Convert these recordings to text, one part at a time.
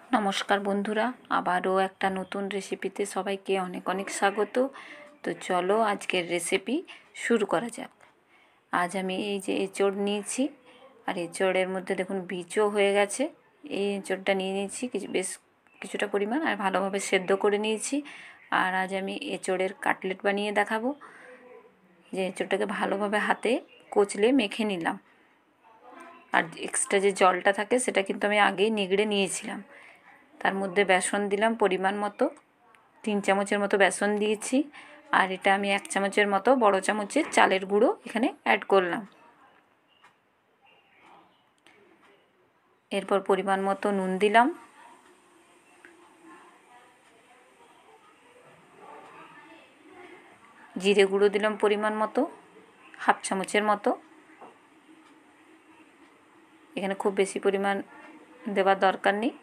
নমস্কার বন্ধুরা, আবারও একটা নতুন রেসিপিতে সবাইকে অনেক অনেক স্বাগত। তো চলো আজকের রেসিপি শুরু করা যাক। আজ আমি এই যে এঁচোড় নিয়েছি, আর এঁচোড়ের মধ্যে দেখুন বীজও হয়ে গেছে। এই এঁচোড়টা নিয়ে নিয়েছি বেশ কিছুটা পরিমাণ, আর ভালোভাবে সেদ্ধ করে নিয়েছি। আর আজ আমি এঁচোড়ের কাটলেট বানিয়ে দেখাবো। যে এঁচোড়টাকে ভালোভাবে হাতে কচলে মেখে নিলাম, আর এক্সট্রা যে জলটা থাকে সেটা কিন্তু আমি আগেই নিগড়ে নিয়েছিলাম। তার মধ্যে বেসন দিলাম পরিমাণ মতো, 3 চামচের মতো বেসন দিয়েছি। আর এটা আমি 1 চামচের মতো বড় চামচের চালের গুঁড়ো এখানে অ্যাড করলাম। এরপর পরিমাণ মতো নুন দিলাম, জিরে গুঁড়ো দিলাম পরিমাণ মতো, 1/2 চামচের মতো। এখানে খুব বেশি পরিমাণ দেওয়ার দরকার নেই।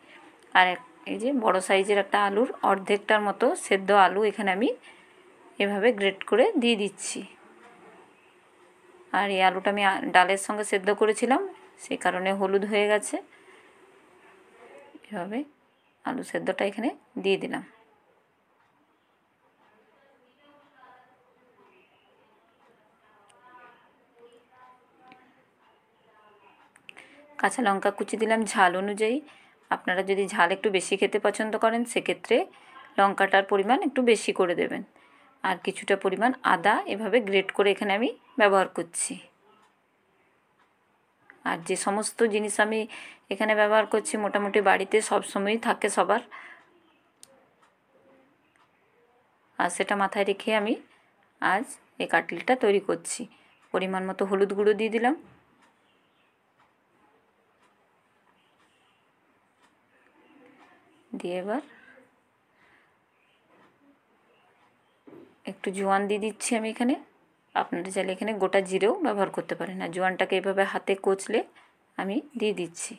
আর এই যে বড় সাইজের একটা আলুর অর্ধেকটার মতো সেদ্ধ আলু এখানে আমি এভাবে গ্রেট করে দিয়ে দিচ্ছি। আর এই আলুটা আমি ডালের সঙ্গে সেদ্ধ করেছিলাম, সেই কারণে হলুদ হয়ে গেছে। এভাবে আলু সেদ্ধটা এখানে দিয়ে দিলাম। কাঁচা লঙ্কা কুচি দিলাম ঝাল অনুযায়ী। আপনারা যদি ঝাল একটু বেশি খেতে পছন্দ করেন সেক্ষেত্রে লঙ্কাটার পরিমাণ একটু বেশি করে দেবেন। আর কিছুটা পরিমাণ আদা এভাবে গ্রেট করে এখানে আমি ব্যবহার করছি। আর যে সমস্ত জিনিস আমি এখানে ব্যবহার করছি মোটামুটি বাড়িতে সবসময়ই থাকে সবার, আর সেটা মাথায় রেখে আমি আজ এই কাটলেটটা তৈরি করছি। পরিমাণ মতো হলুদ গুঁড়ো দিয়ে দিলাম, দিয়ে এবার একটু জোয়ান দিয়ে দিচ্ছি আমি এখানে। আপনারা চাইলে এখানে গোটা জিরেও ব্যবহার করতে পারেন। আর জোয়ানটাকে এভাবে হাতে কচলে আমি দিয়ে দিচ্ছি।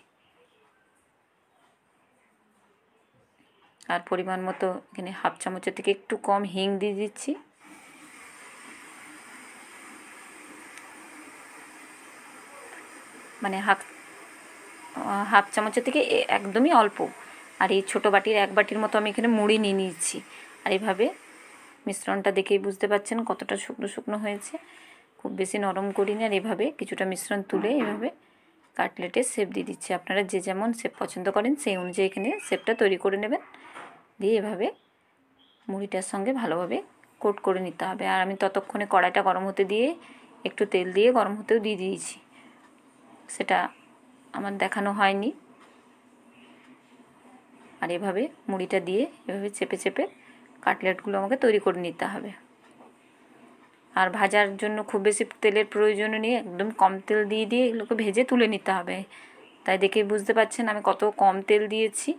আর পরিমাণ মতো এখানে 1/2 চামচের থেকে একটু কম হিং দিয়ে দিচ্ছি। মানে হাফ চামচের থেকে একদমই অল্প। আর এই ছোটো বাটির 1 বাটির মতো আমি এখানে মুড়ি নিয়ে নিচ্ছি। আর এইভাবে মিশ্রণটা দেখেই বুঝতে পারছেন কতটা শুকনো শুকনো হয়েছে। খুব বেশি নরম করিনি। আর এভাবে কিছুটা মিশ্রণ তুলে এভাবে কাটলেটের শেপ দিয়ে দিচ্ছি। আপনারা যে যেমন শেপ পছন্দ করেন সেই অনুযায়ী এখানে শেপটা তৈরি করে নেবেন। দিয়ে এভাবে মুড়িটার সঙ্গে ভালোভাবে কোট করে নিতে হবে। আর আমি ততক্ষণে কড়াইটা গরম হতে দিয়ে একটু তেল দিয়ে গরম হতেও দিয়ে দিয়েছি, সেটা আমার দেখানো হয়নি। আর এভাবে মুড়িটা দিয়ে এভাবে চেপে চেপে কাটলেটগুলো আমাকে তৈরি করে নিতে হবে। আর ভাজার জন্য খুব বেশি তেলের প্রয়োজন নেই, একদম কম তেল দিয়ে দিয়ে এগুলোকে ভেজে তুলে নিতে হবে। তাই দেখেই বুঝতে পারছেন আমি কত কম তেল দিয়েছি।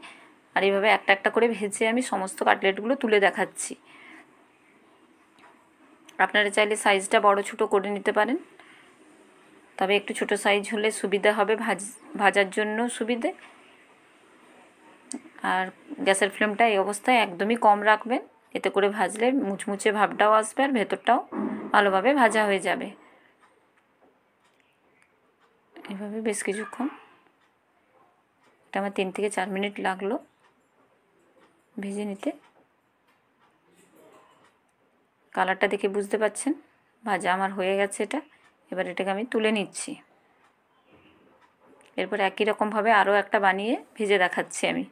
আর এইভাবে একটা একটা করে ভেজে আমি সমস্ত কাটলেটগুলো তুলে দেখাচ্ছি। আপনারা চাইলে সাইজটা বড় ছোটো করে নিতে পারেন, তবে একটু ছোট সাইজ হলে সুবিধা হবে, ভাজার জন্য সুবিধে। আর গ্যাসের ফ্লেমটা এই অবস্থায় একদমই কম রাখবেন, এতে করে ভাজলে মুচমুচে ভাবটাও আসবে আর ভেতরটাও ভালোভাবে ভাজা হয়ে যাবে। এভাবে বেশ কিছুক্ষণ, এটা আমার 3 থেকে 4 মিনিট লাগলো ভেজে নিতে। কালারটা দেখে বুঝতে পাচ্ছেন ভাজা আমার হয়ে গেছে এটা। এবার এটাকে আমি তুলে নিচ্ছি। এরপর একই রকমভাবে আরও একটা বানিয়ে ভেজে দেখাচ্ছি আমি।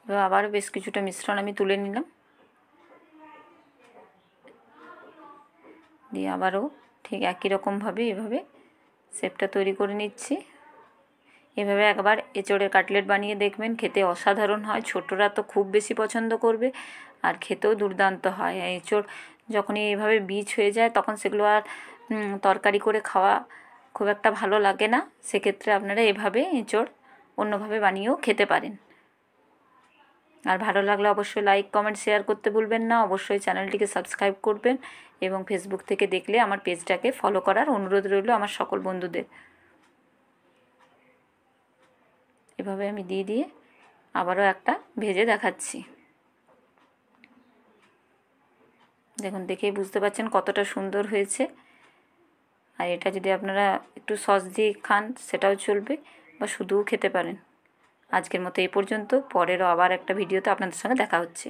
এবার আবারও বেশ কিছুটা মিশ্রণ আমি তুলে নিলাম, দিয়ে আবারও ঠিক একই রকমভাবে এভাবে শেপটা তৈরি করে নিচ্ছি। এভাবে একবার এঁচোড়ের কাটলেট বানিয়ে দেখবেন, খেতে অসাধারণ হয়। ছোটরা তো খুব বেশি পছন্দ করবে, আর খেতেও দুর্দান্ত হয়। এঁচোড় যখনই এভাবে বীজ হয়ে যায় তখন সেগুলো আর তরকারি করে খাওয়া খুব একটা ভালো লাগে না। সেক্ষেত্রে আপনারা এভাবে এঁচোড় অন্যভাবে বানিয়েও খেতে পারেন। আর ভালো লাগলে অবশ্যই লাইক কমেন্ট শেয়ার করতে ভুলবেন না। অবশ্যই চ্যানেলটিকে সাবস্ক্রাইব করবেন এবং ফেসবুক থেকে দেখলে আমার পেজটাকে ফলো করার অনুরোধ রইল আমার সকল বন্ধুদের। এভাবে আমি দিয়ে দিয়ে আবারও একটা ভেজে দেখাচ্ছি। দেখুন, দেখেই বুঝতে পারছেন কতটা সুন্দর হয়েছে। আর এটা যদি আপনারা একটু সস দিয়ে খান সেটাও চলবে, বা শুধুও খেতে পারেন। আজকের মতো এই পর্যন্ত, পরেরও আবার একটা ভিডিওতে আপনাদের সঙ্গে দেখা হচ্ছে।